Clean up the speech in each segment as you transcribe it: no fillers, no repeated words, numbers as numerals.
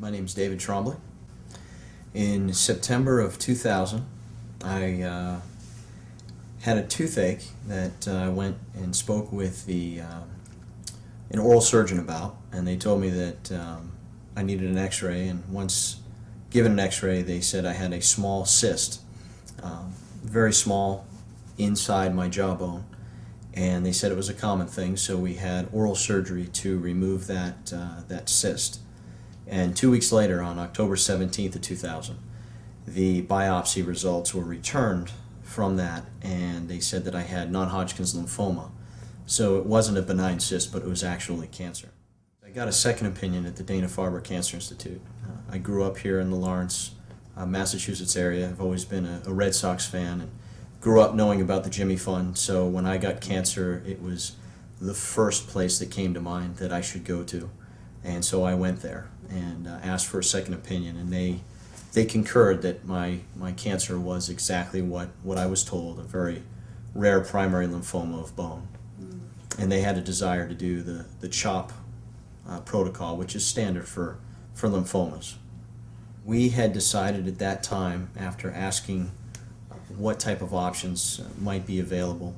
My name's David Trombley. In September of 2000, I had a toothache that I went and spoke with an oral surgeon about, and they told me that I needed an x-ray, and once given an x-ray they said I had a small cyst, very small, inside my jawbone, and they said it was a common thing, so we had oral surgery to remove that cyst. And 2 weeks later, on October 17th of 2000, the biopsy results were returned from that, and they said that I had non-Hodgkin's lymphoma. So it wasn't a benign cyst, but it was actually cancer. I got a second opinion at the Dana-Farber Cancer Institute. I grew up here in the Lawrence, Massachusetts area. I've always been a Red Sox fan and grew up knowing about the Jimmy Fund. So when I got cancer, it was the first place that came to mind that I should go to. And so I went there and asked for a second opinion, and they concurred that my cancer was exactly what I was told, a very rare primary lymphoma of bone. And they had a desire to do the CHOP protocol, which is standard for lymphomas. We had decided at that time, after asking what type of options might be available,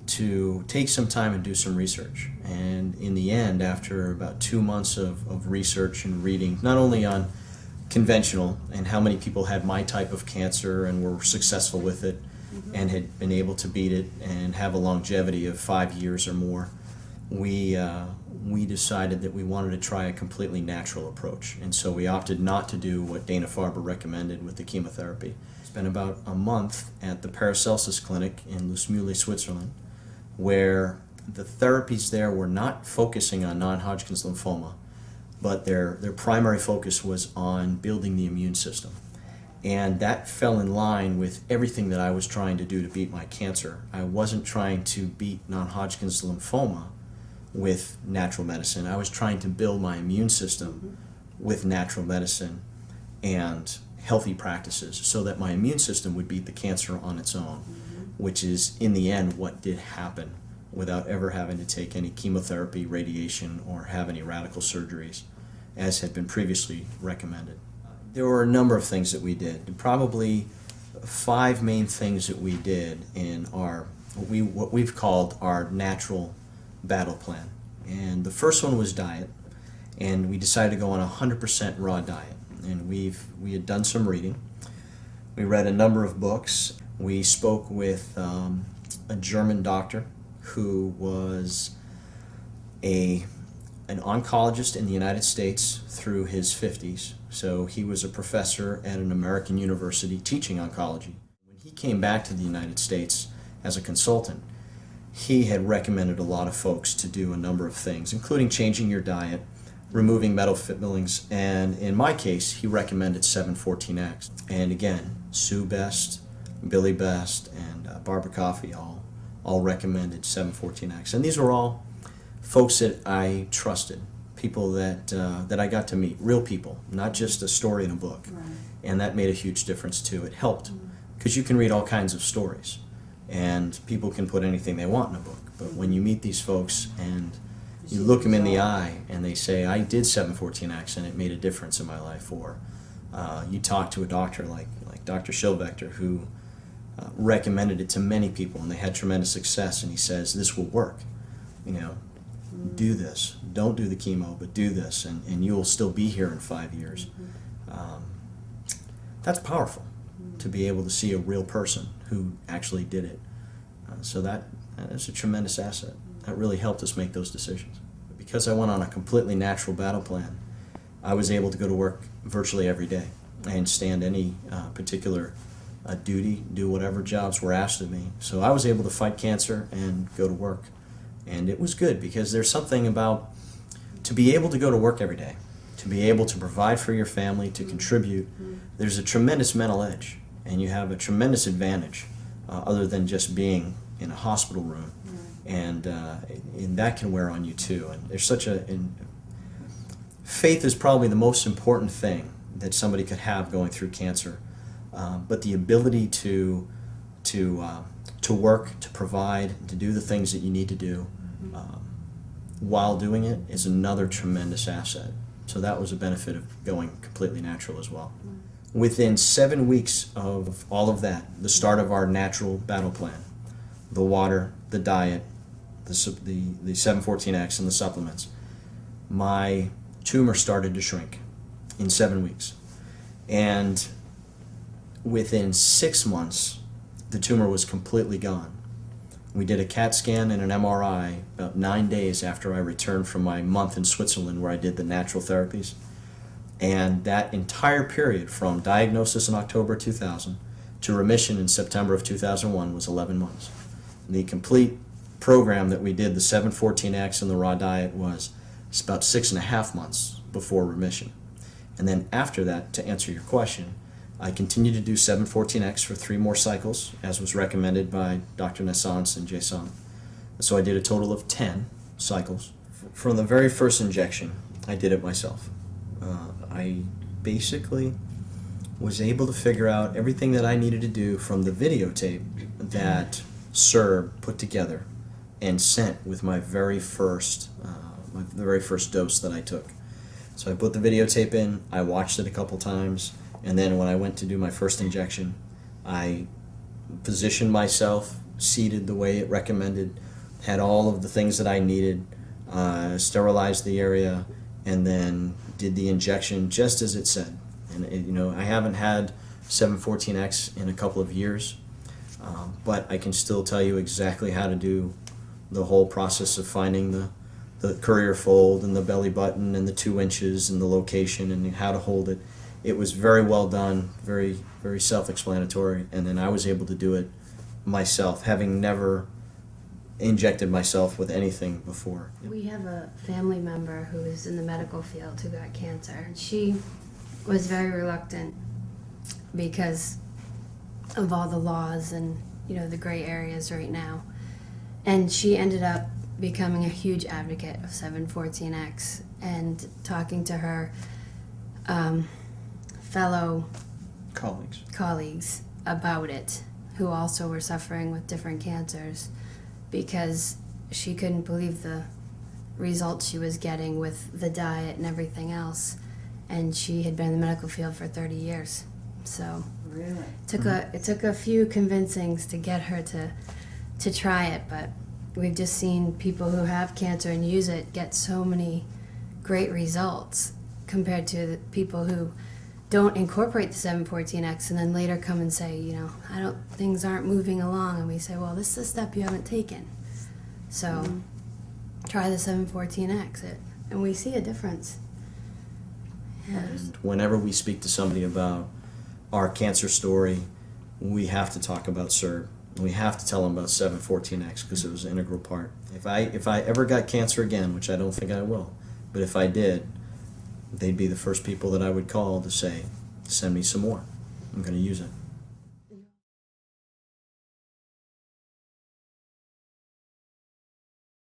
to take some time and do some research. And in the end, after about 2 months of research and reading, not only on conventional and how many people had my type of cancer and were successful with it and had been able to beat it and have a longevity of 5 years or more, we decided that we wanted to try a completely natural approach. And so we opted not to do what Dana-Farber recommended with the chemotherapy. Spent about a month at the Paracelsus Clinic in Lusmule, Switzerland, where the therapies there were not focusing on non-Hodgkin's lymphoma, but their primary focus was on building the immune system. And that fell in line with everything that I was trying to do to beat my cancer. I wasn't trying to beat non-Hodgkin's lymphoma with natural medicine. I was trying to build my immune system with natural medicine and healthy practices so that my immune system would beat the cancer on its own, which is in the end what did happen without ever having to take any chemotherapy, radiation, or have any radical surgeries as had been previously recommended. There were a number of things that we did. Probably 5 main things that we did in what we've called our natural battle plan. And the first one was diet, and we decided to go on a 100% raw diet. And we had done some reading. We read a number of books. We spoke with a German doctor who was an oncologist in the United States through his 50s. So he was a professor at an American university teaching oncology. When he came back to the United States as a consultant, he had recommended a lot of folks to do a number of things, including changing your diet, removing metal fillings, and in my case, he recommended 7-14X. And again, Sue Best, Billy Best, and Barbara Coffey all recommended 7-14X. And these were all folks that I trusted, people that I got to meet, real people, not just a story in a book. Right. And that made a huge difference too. It helped, because you can read all kinds of stories, and people can put anything they want in a book. But when you meet these folks and you look them in the eye and they say, I did 7-14X and it made a difference in my life, or you talk to a doctor like Dr. Schilvector, who recommended it to many people and they had tremendous success, and he says, this will work. You know, do this. Don't do the chemo, but do this, and you will still be here in 5 years. That's powerful, to be able to see a real person who actually did it. So that's a tremendous asset. That really helped us make those decisions. Because I went on a completely natural battle plan, I was able to go to work virtually every day and stand any particular duty, do whatever jobs were asked of me. So I was able to fight cancer and go to work. And it was good, because there's something about to be able to go to work every day, to be able to provide for your family, to contribute. There's a tremendous mental edge, and you have a tremendous advantage other than just being in a hospital room. And that can wear on you too. And there's faith is probably the most important thing that somebody could have going through cancer. But the ability to work, to provide, to do the things that you need to do while doing it is another tremendous asset So that was a benefit of going completely natural as well. Within 7 weeks of all of that, the start of our natural battle plan, the water, the diet, the 714X and the supplements, my tumor started to shrink in 7 weeks. And within 6 months, the tumor was completely gone. We did a CAT scan and an MRI about 9 days after I returned from my month in Switzerland where I did the natural therapies. And that entire period from diagnosis in October 2000 to remission in September of 2001 was 11 months. The complete program that we did, the 714X and the raw diet, was about 6.5 months before remission. And then after that, to answer your question, I continued to do 714X for 3 more cycles, as was recommended by Dr. Nassance and Jason. So I did a total of 10 cycles. From the very first injection, I did it myself. I basically was able to figure out everything that I needed to do from the videotape that Sir put together and sent with my very first dose that I took. So I put the videotape in, I watched it a couple times, and then when I went to do my first injection, I positioned myself, seated the way it recommended, had all of the things that I needed, sterilized the area, and then did the injection just as it said. And I haven't had 714X in a couple of years, but I can still tell you exactly how to do the whole process of finding the courier fold and the belly button and the 2 inches and the location and how to hold it. It was very well done, very, very self-explanatory, and then I was able to do it myself, having never injected myself with anything before. We have a family member who is in the medical field who got cancer, and she was very reluctant because of all the laws and the gray areas right now. And she ended up becoming a huge advocate of 714X and talking to her fellow colleagues about it, who also were suffering with different cancers, because she couldn't believe the results she was getting with the diet and everything else. And she had been in the medical field for 30 years. So Really? it took a few convincings to get her to try it, but we've just seen people who have cancer and use it get so many great results compared to the people who don't incorporate the 714X and then later come and say, things aren't moving along, and we say, well, this is a step you haven't taken. So try the 714X, and we see a difference. Yeah. Whenever we speak to somebody about our cancer story, we have to talk about SERB. We have to tell them about 714X because it was an integral part. If I ever got cancer again, which I don't think I will, but if I did, they'd be the first people that I would call to say, send me some more. I'm going to use it.